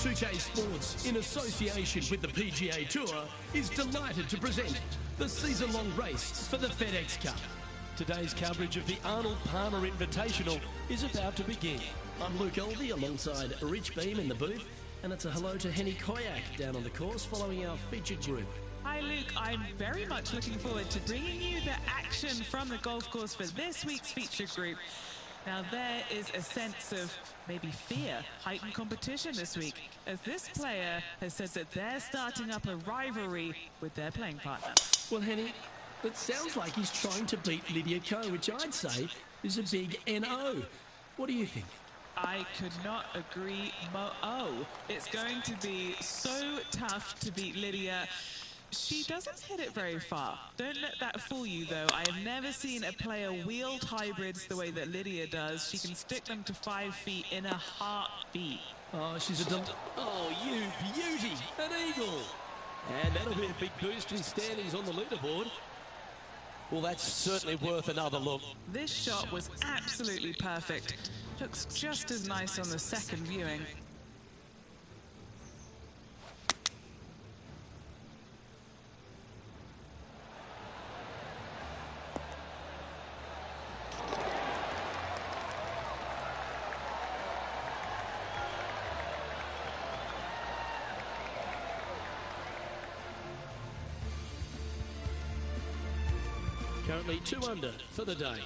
2K Sports, in association with the PGA Tour, is delighted to present the season-long race for the FedEx Cup. Today's coverage of the Arnold Palmer Invitational is about to begin. I'm Luke Aldi alongside Rich Beam in the booth, and it's a hello to Henny Koyak down on the course following our featured group. Hi Luke, I'm very much looking forward to bringing you the action from the golf course for this week's featured group. Now there is a sense of maybe fear, heightened competition this week, as this player has said that they're starting up a rivalry with their playing partner. Well, Henny, it sounds like he's trying to beat Lydia Ko, which I'd say is a big NO. What do you think? I could not agree more. It's going to be so tough to beat Lydia. She doesn't hit it very far. Don't let that fool you, though. I have never seen a player wield hybrids the way that Lydia does. She can stick them to 5 feet in a heartbeat. Oh, she's a oh, you beauty! An eagle! And that'll be a big boost in standings on the leaderboard. Well, that's certainly worth another look. This shot was absolutely perfect. Looks just as nice on the second viewing. Currently 2 under for the day.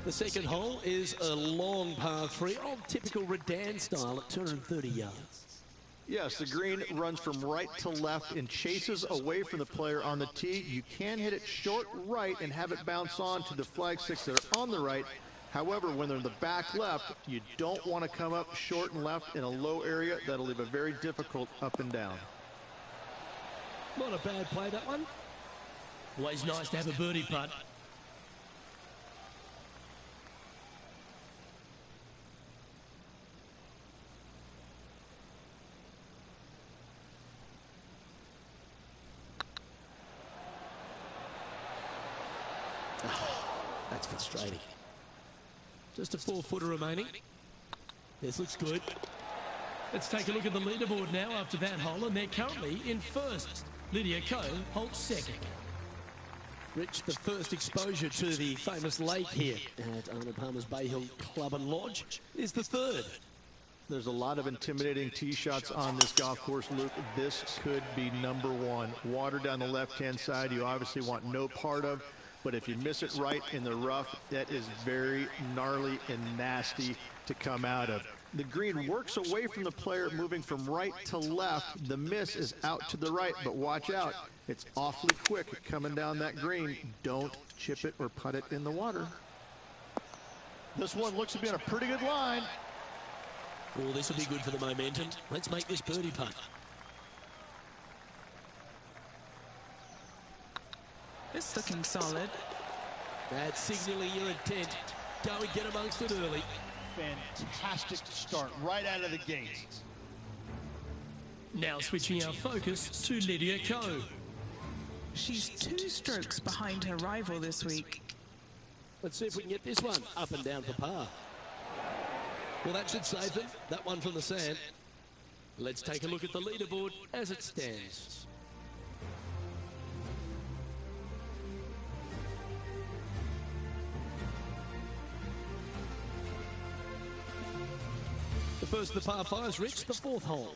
The second hole is a long par 3, old typical Redan style at 230 yards. Yes, the green runs from right to left and chases away from the player on the tee. You can hit it short right and have it bounce on to the flag sticks that are on the right. However, when they're in the back left, you don't want to come up short and left in a low area. That'll leave a very difficult up and down. Not a bad play, that one. Always nice to have a birdie putt. That's frustrating. Just a 4-footer remaining. This looks good. Let's take a look at the leaderboard now after that hole, and they're currently in first. Lydia Ko holds second. Rich, the first exposure to the famous lake here at Arnold Palmer's Bay Hill Club and Lodge is the third. There's a lot of intimidating tee shots on this golf course, Luke. This could be number 1. Water down the left-hand side you obviously want no part of. But if you miss it right in the rough, that is very gnarly and nasty to come out of. The green works away from the player, moving from right to left. The miss is out to the right, but watch out. It's awfully quick coming down that green. Don't chip it or putt it in the water. This one looks to be on a pretty good line. Oh, this will be good for the momentum. Let's make this birdie putt. It's looking solid. That's signaling your intent. Go and get amongst it early. Fantastic start right out of the gate. Now switching our focus to Lydia Ko. She's 2 strokes behind her rival this week. Let's see if we can get this one up and down for par. Well, that should save them. That one from the sand. Let's take a look at the leaderboard as it stands. The first of the par 5s, Rich, the 4th hole.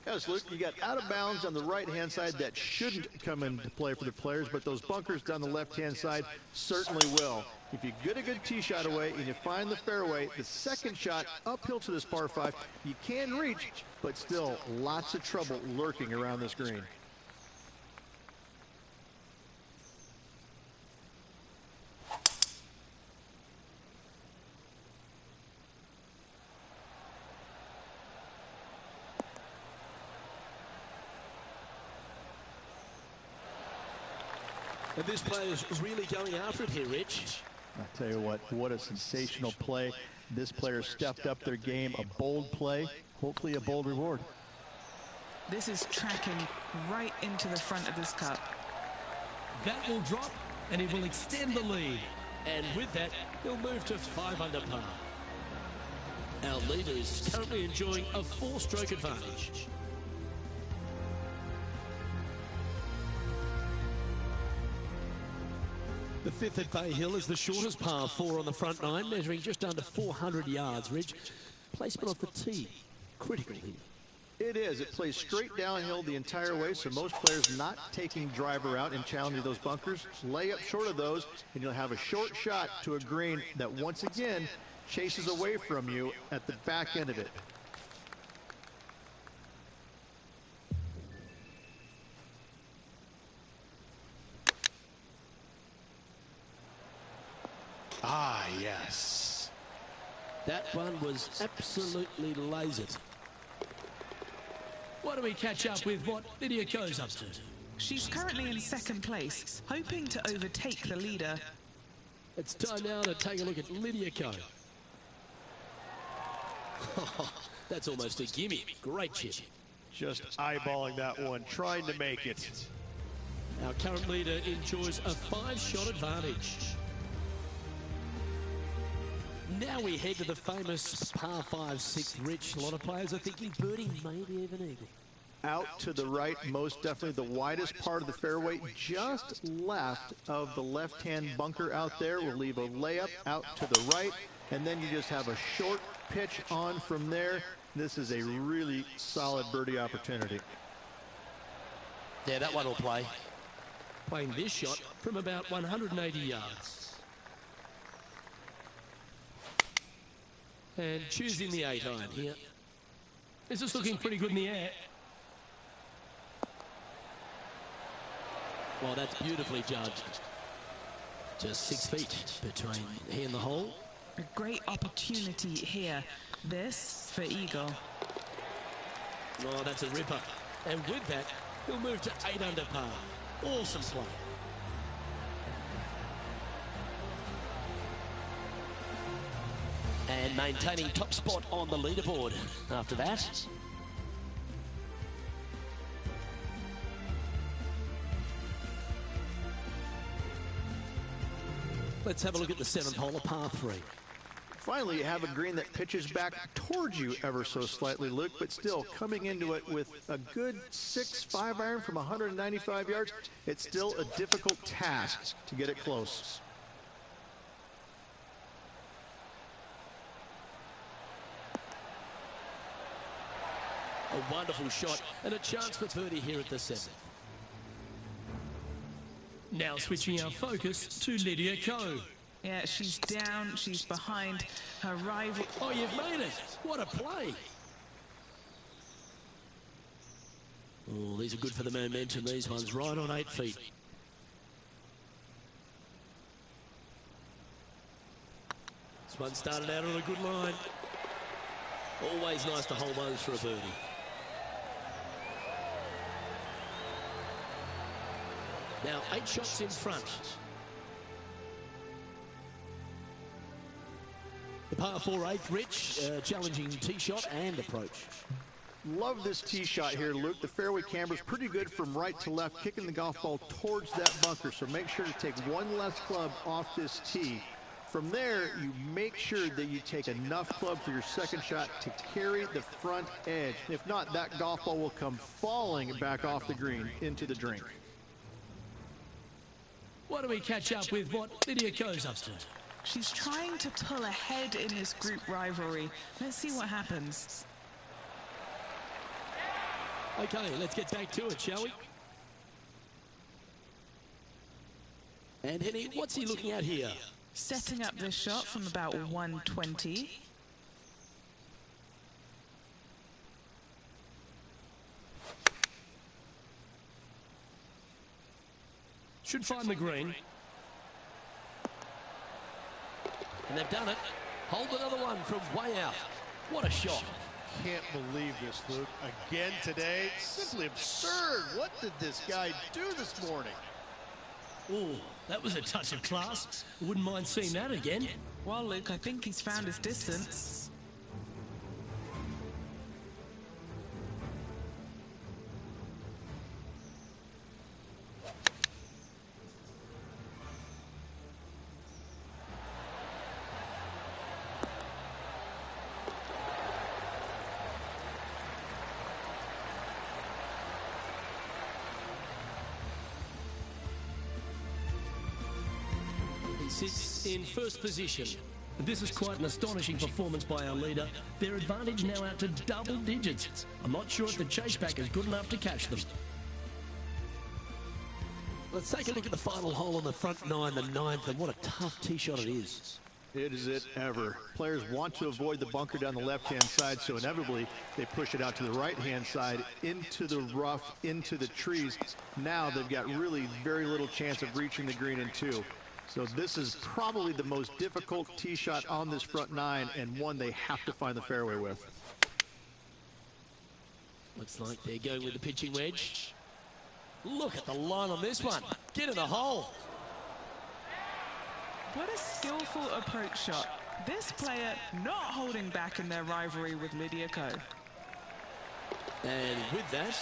Yes, Luke, you got out of bounds on the right-hand side. That shouldn't come into play for the players, but those bunkers down the left-hand side certainly will. If you get a good tee shot away and you find the fairway, the second shot uphill to this par 5, you can reach, but still lots of trouble lurking around this green. And this player is really going after it here, Rich. I'll tell you what a sensational play. This player stepped up their game, a bold play, hopefully a bold reward. This is tracking right into the front of this cup. That will drop, and he will extend the lead. And with that, he'll move to 5 under par. Our leader is currently enjoying a 4-stroke advantage. The 5th at Bay Hill is the shortest par 4 on the front 9, measuring just under 400 yards, Ridge. Placement off the tee, critical here. It is. It plays straight downhill the entire way, so most players not taking driver out and challenging those bunkers. Lay up short of those, and you'll have a short shot to a green that once again chases away from you at the back end of it. Ah, yes. That one was absolutely lasered. Why don't we catch up with what Lydia Ko's up to? She's currently in 2nd place, hoping to overtake the leader. It's time now to take a look at Lydia Ko. That's almost a gimme. Great chip. Just eyeballing that one, trying to make it. Our current leader enjoys a 5-shot advantage. Now we head to the famous par 5 6th, Rich. A lot of players are thinking birdie, maybe even eagle. Out to the right, most definitely the widest part of the fairway, just left of the left-hand bunker out there. We'll leave a layup out to the right, and then you just have a short pitch on from there. This is a really solid birdie opportunity. Yeah, that one will play. Playing this shot from about 180 yards. And choosing the 8-iron here. This is looking pretty good in the air. Well, that's beautifully judged. Just 6 feet between he and the hole. A great opportunity here. This for eagle. Oh, that's a ripper. And with that, he'll move to 8 under par. Awesome play. And maintaining top spot on the leaderboard after that. Let's have a look at the 7th hole of par 3. Finally, you have a green that pitches back towards you ever so slightly, Luke, but still coming into it with a good 6-5 iron from 195 yards. It's still a difficult task to get it close. A wonderful shot and a chance for birdie here at the 7th. Now switching our focus to Lydia Ko. Yeah, she's down, she's behind her rival. Oh, you've made it. What a play. Oh, these are good for the momentum, these ones, right on 8 feet. This one started out on a good line. Always nice to hold those for a birdie. Now 8 shots in front. The par 4 8th, Rich, challenging tee shot and approach. Love this tee shot here, Luke. The fairway camber's pretty good from right to left, kicking the golf ball towards that bunker. So make sure to take one less club off this tee. From there, you make sure that you take enough club for your second shot to carry the front edge. If not, that golf ball will come falling back off the green into the drink. Why don't we catch up with what Lydia Ko's up to? She's trying to pull ahead in this group rivalry. Let's see what happens. Okay, let's get back to it, shall we? And Henny, what's he looking at here? Setting up this shot from about 120. Should find the green. And they've done it. Hold another one from way out. What a shot. Can't believe this, Luke. Again today, simply absurd. What did this guy do this morning? Oh, that was a touch of class. Wouldn't mind seeing that again. Well, Luke, I think he's found his distance. sits in first position. This is quite an astonishing performance by our leader. Their advantage now out to double digits. I'm not sure if the chase pack is good enough to catch them. Let's take a look at the final hole on the front nine, the ninth, and what a tough tee shot it is. It is it ever. Players want to avoid the bunker down the left-hand side, so inevitably they push it out to the right-hand side, into the rough, into the trees. Now they've got really very little chance of reaching the green in two. So this is probably the most difficult tee shot on this front nine, and one they have to find the fairway with. Looks like they're going with the pitching wedge. Look at the line on this one. Get in the hole. What a skillful approach shot. This player not holding back in their rivalry with Lydia Ko. And with that,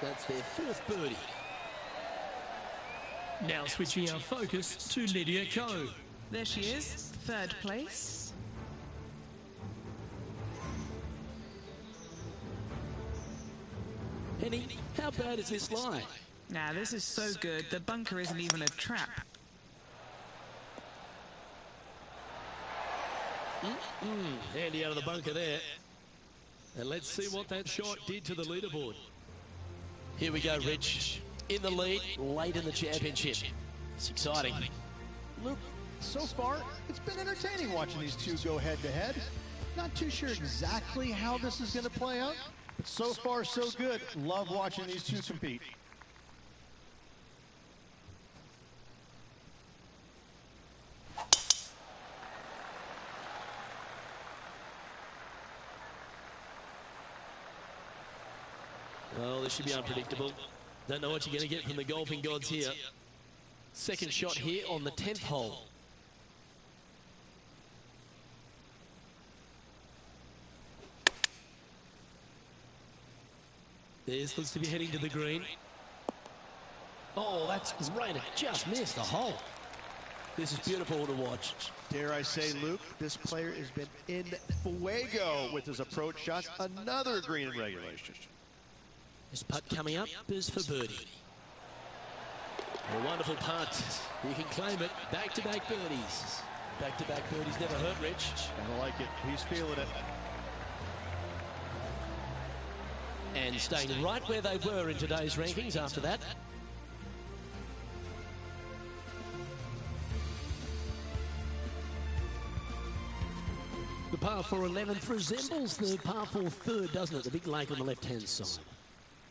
that's their fourth birdie. Now switching our focus to Lydia Ko. There she is, third place. Penny, how bad is this lie? Now this is so good, the bunker isn't even a trap. Handy out of the bunker there. And let's see what that shot did to the leaderboard. Here we go, Rich. In the lead, late in the championship. It's exciting. Luke, so far, it's been entertaining watching these two go head-to-head. Not too sure exactly how this is going to play out, but so far, so good. Love watching these two compete. Well, this should be unpredictable. Don't know what you're going to get from the golfing gods here. Second shot here on the 10th hole. This looks to be heading to the green. Oh, that's great. It just missed the hole. This is beautiful to watch. Dare I say, Luke, this player has been in fuego with his approach shots. Another green in regulation. This putt coming up is for birdie. A wonderful putt. You can claim it. Back-to-back birdies. Back-to-back birdies never hurt, Rich. I like it. He's feeling it. And staying right where they were in today's rankings after that. The par 4 11th resembles the par 4 third, doesn't it? The big lake on the left-hand side.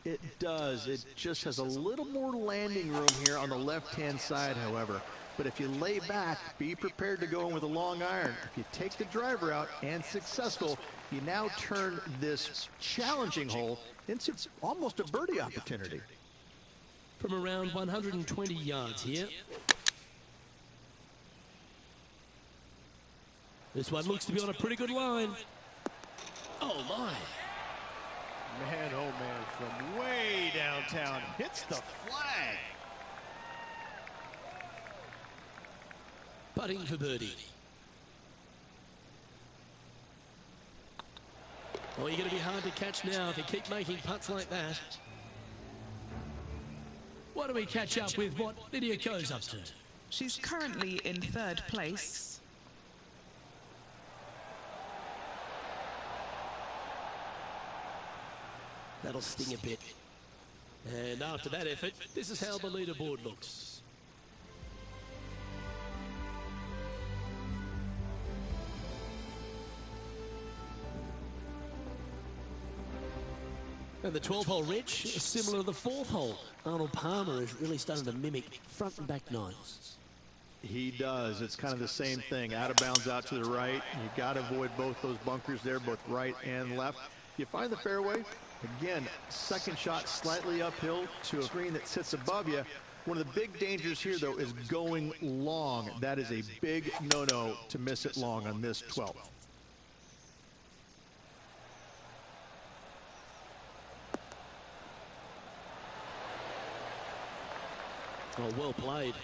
It does. It just has a little more landing room here on the left-hand side, however. But if you lay back, be prepared to go in with a long iron. If you take the driver out and successful, you now turn this challenging hole into almost a birdie opportunity. From around 120 yards here. This one looks to be on a pretty good line. Oh, my. Man, oh man, from way downtown, hits the flag. Putting for birdie. Oh, you're going to be hard to catch now if you keep making putts like that. Why don't we catch up with what Lydia Ko's up to? She's currently in third place. That'll sting a bit. And after that effort, this is how the leaderboard looks. And the 12th hole, Rich, is similar to the 4th hole. Arnold Palmer is really starting to mimic front and back nines. He does. It's kind of the same thing. Out of bounds out to the right. You got to avoid both those bunkers there, both right and left. You find the fairway. Again, second shot slightly uphill to a green that sits above you. One of the big dangers here, though, is going long. That is a big no-no to miss it long on this 12th. Oh, well played.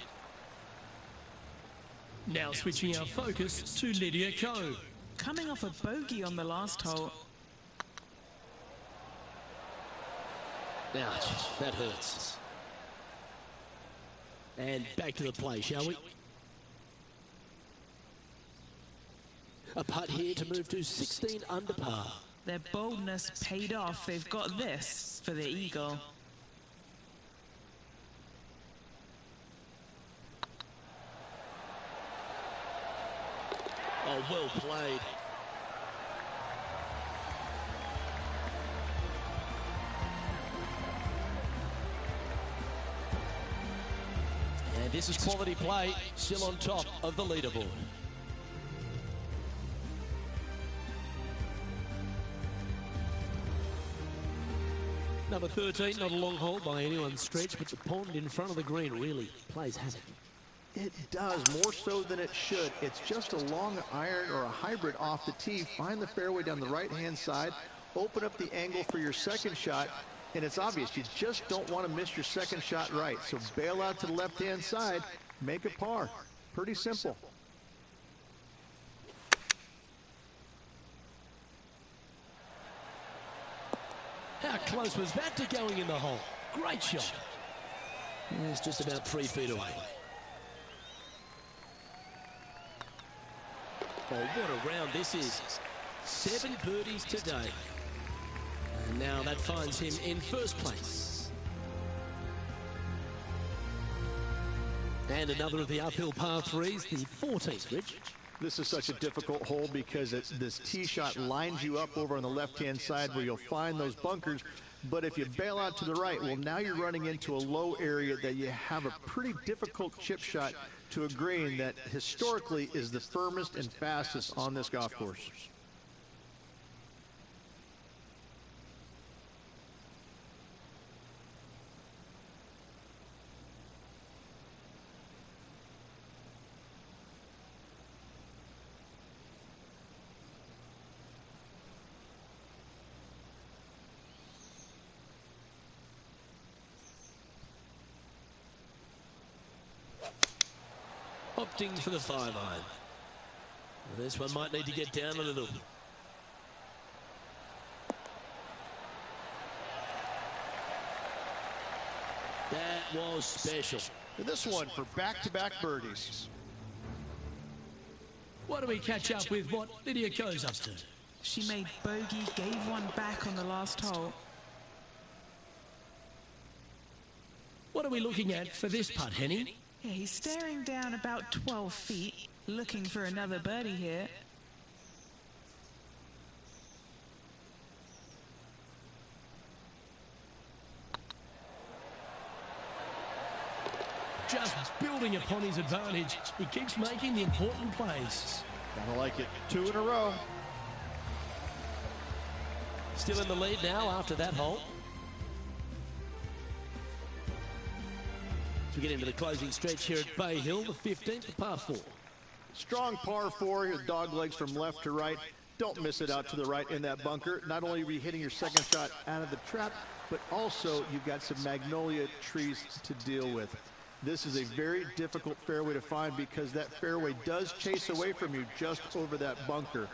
Now switching our focus to Lydia Ko. Coming off a bogey on the last hole. Ouch, that hurts. And back to the play, shall we? A putt here to move to 16 under par. Their boldness paid off. They've got this for the eagle. Oh, well played. And this is quality play, still on top of the leaderboard. Number 13, not a long hole by anyone's stretch, but the pond in front of the green really plays havoc. It does, more so than it should. It's just a long iron or a hybrid off the tee. Find the fairway down the right-hand side, open up the angle for your second shot, and it's obvious you just don't want to miss your second shot right. So bail out to the left-hand side, make a par. Pretty simple. How close was that to going in the hole? Great shot. It's just about 3 feet away. Oh, what a round this is. 7 birdies today. And now that finds him in first place. And another of the uphill par 3s, the 14th, Rich. This is such a difficult hole because this tee shot lines you up over on the left-hand side where you'll find those bunkers. But if you bail out to the right, well, now you're running into a low area that you have a pretty difficult chip shot to a green that historically is the firmest and fastest on this golf course. Opting for the 5-iron. This one might need to get down a little. That was special. And this one for back-to-back birdies. Why don't we catch up with what Lydia Ko's up to? She made bogey, gave one back on the last hole. What are we looking at for this putt, Henny? Yeah, he's staring down about 12 feet, looking for another birdie here. Just building upon his advantage. He keeps making the important plays. Kinda like it. 2 in a row. Still in the lead now after that hole. As we get into the closing stretch here at Bay Hill, the 15th, the par 4. Strong par 4, your dog legs from left to right. Don't miss it out to the right in that bunker. Not only are you hitting your second shot out of the trap, but also you've got some magnolia trees to deal with. This is a very difficult fairway to find because that fairway does chase away from you just over that bunker.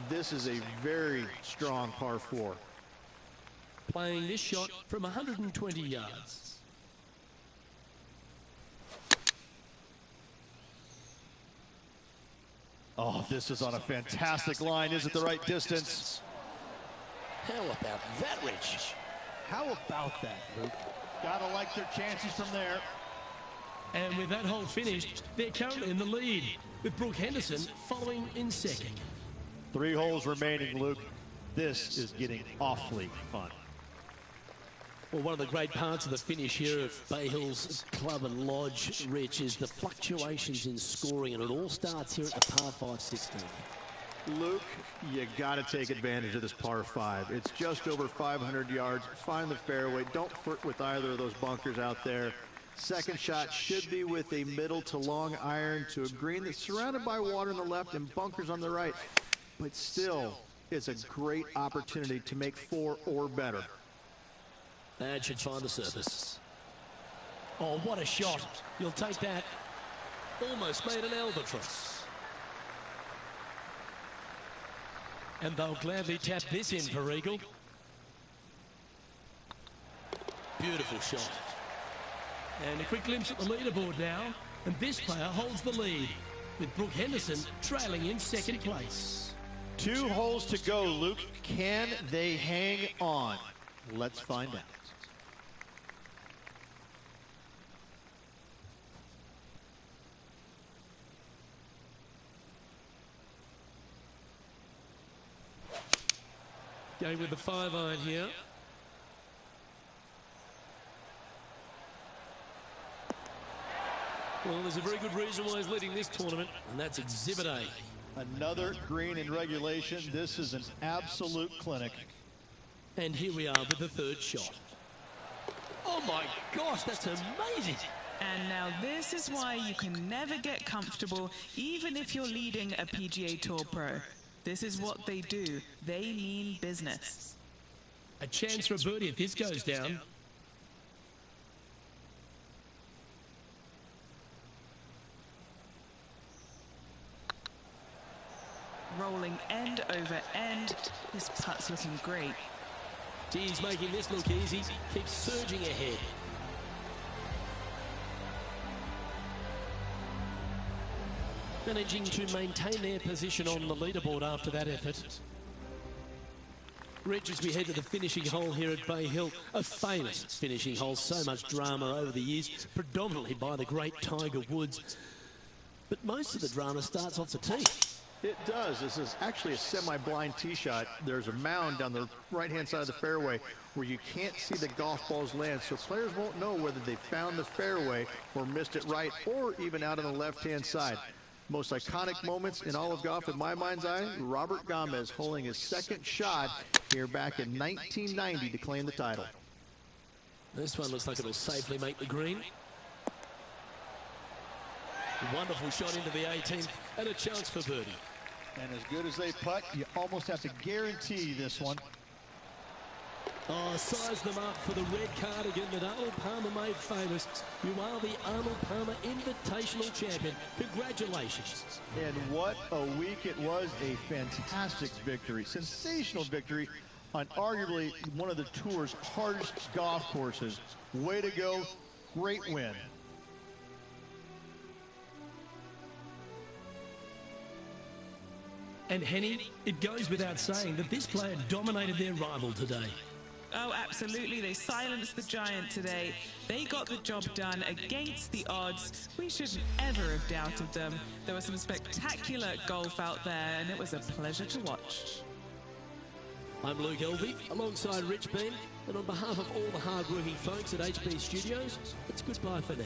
This is a very strong par 4. Playing this shot from 120 yards. Oh, this is on a fantastic line. Is it the right distance? How about that, Rich? How about that, Luke? Gotta like their chances from there. And with that hole finished, they're currently in the lead, with Brooke Henderson following in second. 3 holes remaining, Luke. This is getting awfully fun. Well, one of the great parts of the finish here of Bay Hill's Club and Lodge, Rich, is the fluctuations in scoring, and it all starts here at the par 5 16th. Luke, you got to take advantage of this par 5. It's just over 500 yards. Find the fairway. Don't flirt with either of those bunkers out there. Second shot should be with a middle to long iron to a green that's surrounded by water on the left and bunkers on the right. But still, it's a great opportunity to make 4 or better. That should find the surface. Oh, what a shot. You'll take that. Almost made an albatross. And they'll gladly tap this in for Eagle. Beautiful shot. And a quick glimpse at the leaderboard now. And this player holds the lead. with Brooke Henderson trailing in second place. 2 holes to go, Luke. Can they hang on? Let's find out. Going with the 5-iron here. Well, there's a very good reason why he's leading this tournament, and that's Exhibit A. Another green in regulation. This is an absolute clinic. And here we are with the 3rd shot. Oh my gosh, that's amazing. And now this is why you can never get comfortable, even if you're leading a PGA Tour Pro. This is what they do. They mean business. A chance for a birdie if this goes down. Rolling end over end. This putt's looking great. He's making this look easy. Keeps surging ahead. Managing to maintain their position on the leaderboard after that effort. Rich, as we head to the finishing hole here at Bay Hill, a famous finishing hole, so much drama over the years, predominantly by the great Tiger Woods. But most of the drama starts off the tee. It does. This is actually a semi-blind tee shot. There's a mound down the right-hand side of the fairway where you can't see the golf balls land, so players won't know whether they found the fairway or missed it right or even out on the left-hand side. Most iconic moments in all of golf, in my mind's eye, Robert Gomez holding his 2nd shot here back in 1990 to claim the title. This one looks like it'll safely make the green. Wonderful shot into the 18th and a chance for birdie. And as good as they putt, you almost have to guarantee this one. Oh, size them up for the red cardigan that Arnold Palmer made famous. You are the Arnold Palmer Invitational Champion. Congratulations. And what a week it was. A fantastic victory. Sensational victory on arguably one of the tour's hardest golf courses. Way to go. Great win. And Henny, it goes without saying that this player dominated their rival today. Oh, absolutely. They silenced the giant today. They got the job done against the odds. We shouldn't ever have doubted them. There was some spectacular golf out there, and it was a pleasure to watch. I'm Luke Elvey, alongside Rich Bean, and on behalf of all the hard-working folks at HP Studios, it's goodbye for now.